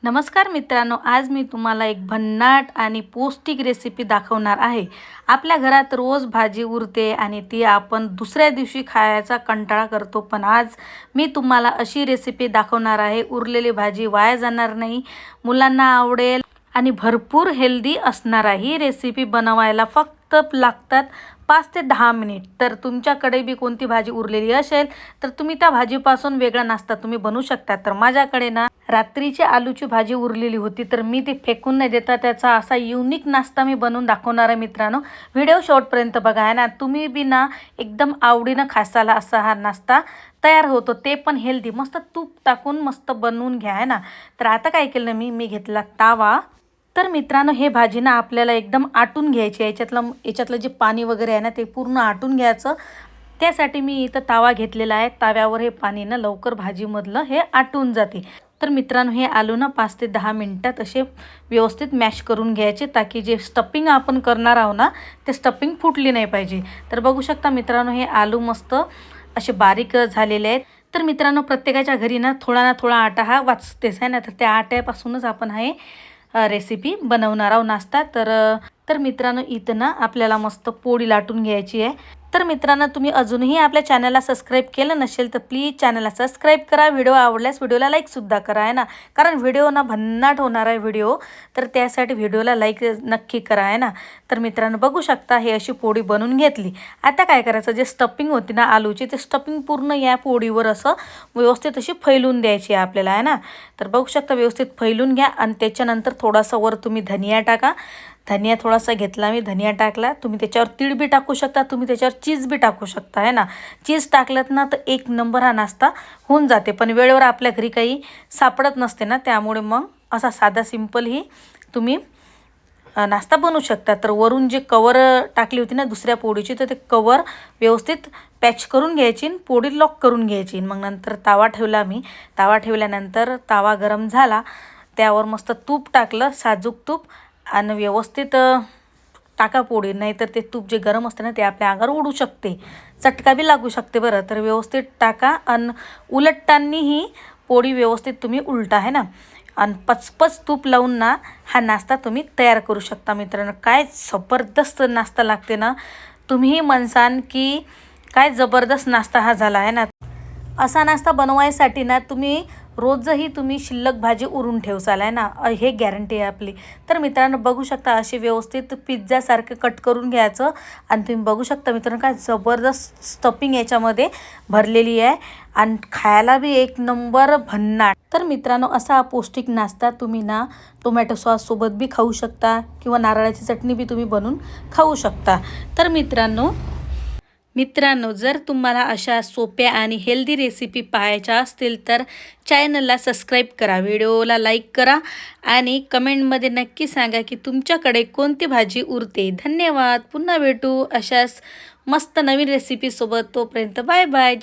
नमस्कार मित्रांनो, आज मी तुम्हाला एक भन्नाट आणि पौष्टिक रेसिपी दाखवणार आहे। आपल्या घरात रोज भाजी उरते आणि ती आपण दुसऱ्या दिवशी खायचा कंटाळा करतो, पण आज मी तुम्हाला अशी रेसिपी दाखवणार आहे, उरलेली भाजी वाया जाणार नाही, मुलांना आवडेल आणि भरपूर हेल्दी असणार आहे। ही रेसिपी बनवायला फक्त लागतात 5 ते 10 मिनिट। तर तुमच्याकडे बी कोणती भाजी उरलेली असेल तर तुम्ही त्या भाजीपासून वेगळा नाश्ता तुम्ही बनवू शकता। तर माझ्याकडे ना रात्रीची आलूची भाजी उरलेली होती, तर मी ती फेकून न देता त्याचा असा युनिक नाश्ता मी बनवून दाखवणार आहे। मित्रांनो, व्हिडिओ शेवटपर्यंत बघा आहे ना, तुम्ही बी ना एकदम आवडीनं खासाल असा हा नाश्ता तयार होतो, ते पण हेल्दी। मस्त तूप टाकून मस्त बनवून घ्या आहे ना। तर आता काय केलं मी घेतला तावा। तर मित्रांनो, हे भाजी ना आपल्याला एकदम आटून घ्यायची आहे। याच्यातलं जे पाणी वगैरे आहे ना ते पूर्ण आटून घ्यायचं। त्यासाठी मी इथं तावा घेतलेला आहे। ताव्यावर हे पाणी ना लवकर भाजीमधलं हे आटून जाते। तर मित्रांनो, हे आलू ना 5 ते 10 मिनिटात असे व्यवस्थित मॅश करून घ्यायचे, ताकी जे स्टफिंग आपण करणार आहोत ना ते स्टफिंग फुटली नाही पाहिजे। तर बघू शकता मित्रांनो, हे आलू मस्त असे बारीक झालेले आहेत। तर मित्रांनो, प्रत्येकाच्या घरी ना थोडा आटा हा वाचतेच आहे ना, तर त्या आट्यापासूनच आपण हे रेसिपी बनवणार आहोत नाश्ता। तर मित्रांनो, इथं ना आपल्याला मस्त पोळी लाटून घ्यायची आहे। तर मित्रांनो, तुम्ही अजूनही आपल्या चॅनलला सबस्क्राईब केलं नसेल तर प्लीज चॅनलला सबस्क्राईब करा। व्हिडिओ आवडल्यास व्हिडिओला लाईकसुद्धा करा आहे ना, कारण व्हिडिओ ना भन्नाट होणार आहे व्हिडिओ, तर त्यासाठी व्हिडिओला लाईक नक्की करा आहे ना। तर मित्रांनो, बघू शकता हे अशी पोळी बनवून घेतली। आता काय करायचं, जे स्टफिंग होती ना आलूची, ते स्टफिंग पूर्ण या पोळीवर असं व्यवस्थित अशी फैलून द्यायची आहे आपल्याला आहे ना। तर बघू शकता व्यवस्थित फैलून घ्या आणि त्याच्यानंतर थोडासा वर तुम्ही धनिया टाका। धनिया थोडासा घेतला मी, धनिया टाकला। तुम्ही त्याच्यावर तीळ बी टाकू शकता, तुम्ही त्याच्यावर चीज बी टाकू शकता आहे ना। चीज टाकलं ना तर एक नंबर हा नाश्ता होऊन जाते, पण वेळेवर आपल्या घरी काही सापडत नसते ना, त्यामुळे मग असा साधा सिंपल ही तुम्ही नाश्ता बनवू शकता। तर वरून जे कवर टाकली होती ना दुसऱ्या पोळीची, तर ते कवर व्यवस्थित पॅच करून घ्यायची, पोळी लॉक करून घ्यायची। मग नंतर तावा ठेवला मी। तावा ठेवल्यानंतर तावा गरम झाला, त्यावर मस्त तूप टाकलं, साजूक तूप, आणि व्यवस्थित टाका पोळी, नाहीतर ते तूप जे गरम असते ना ते आपल्या अंगावर उडू शकते, चटका बी लागू शकते बरं। तर व्यवस्थित टाका आणि उलटताना ही पोळी व्यवस्थित तुम्ही उलटा आहे ना, आणि पचपच तूप लावून ना हा नाश्ता तुम्ही तयार करू शकता। मित्रांनो, काय जबरदस्त नाश्ता लागते ना, तुम्ही म्हणसान की काय जबरदस्त नाश्ता हा झाला आहे ना। असा नाश्ता बनवायसाठी ना तुम्ही रोजही तुम्ही शिल्लक भाजी उरून ठेवसाल आहे ना, हे गॅरंटी आहे आपली। तर मित्रांनो, बघू शकता अशी व्यवस्थित पिझ्झासारखं कट करून घ्यायचं, आणि तुम्ही बघू शकता मित्रांनो काय जबरदस्त स्टफिंग याच्यामध्ये भरलेली आहे, आणि खायला बी एक नंबर भन्नाट। तर मित्रांनो, असा पौष्टिक नाश्ता तुम्ही ना टोमॅटो सॉससोबत बी खाऊ शकता, किंवा नारळाची चटणी बी तुम्ही बनवून खाऊ शकता। तर मित्रांनो, जर तुम्हाला अशा सोप्या आणि हेल्दी रेसिपी पाहायच्या असतील तर चॅनलला सबस्क्राईब करा, व्हिडिओला लाईक करा, आणि कमेंटमध्ये नक्की सांगा की तुमच्याकडे कोणती भाजी उरते। धन्यवाद। पुन्हा भेटू अशाच मस्त नवीन रेसिपीसोबत। तोपर्यंत बाय बाय।